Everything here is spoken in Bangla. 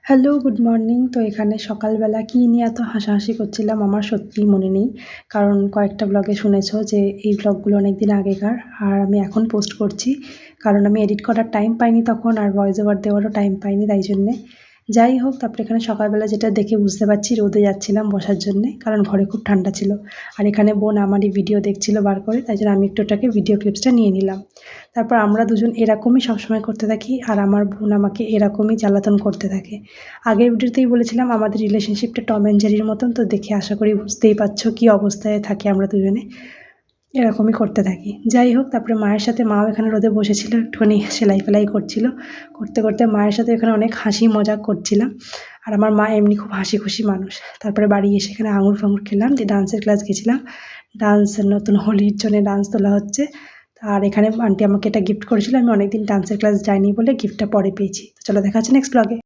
Hello, good morning. তো এখানে সকালবেলা কী নিয়ে এত হাসাহাসি করছিলাম আমার সত্যিই মনে নেই। কারণ কয়েকটা ব্লগে শুনেছো যে এই ব্লগগুলো অনেকদিন আগেকার। আর আমি এখন পোস্ট করছি। কারণ আমি এডিট করার টাইম পাইনি তখন, আর ভয়েস ওভার দেওয়ারও টাইম পাইনি, তাই জন্যে। যাই হোক, তারপরে এখানে সকালবেলা যেটা দেখে বুঝতে পারছি রোদে যাচ্ছিলাম বসার জন্যে, কারণ ঘরে খুব ঠান্ডা ছিল। আর এখানে বোন আমারই ভিডিও দেখছিল বার করে, তাই জন্য আমি একটু ওটাকে ভিডিও ক্লিপসটা নিয়ে নিলাম। তারপর আমরা দুজন এরকমই সবসময় করতে থাকি, আর আমার বোন আমাকে এরকমই জ্বালাতন করতে থাকে। আগের ভিডিওতেই বলেছিলাম আমাদের রিলেশনশিপটা টম অ্যান্ড জেরির মতন, তো দেখে আশা করি বুঝতেই পারছো কী অবস্থায় থাকি আমরা দুজনে। এরকমই করতে থাকি। যাই হোক, তারপরে মায়ের সাথে মাও এখানে রোদে বসেছিল, একটুখানি সেলাই ফেলাই করছিল। করতে করতে মায়ের সাথে এখানে অনেক হাসি মজাক করছিলাম। আর আমার মা এমনি খুব হাসি খুশি মানুষ। তারপরে বাড়ি এসে এখানে আঙুর ফাঙুর খেলাম, দিয়ে ডান্সের ক্লাস গেছিলাম। ডান্সের নতুন হোলির জন্য ডান্স তোলা হচ্ছে। আর এখানে আন্টি আমাকে এটা গিফট করেছিল, আমি অনেকদিন ডান্সের ক্লাস যাইনি বলে গিফটটা পরে পেয়েছি। তো চলো দেখা হচ্ছে নেক্সট ব্লগে।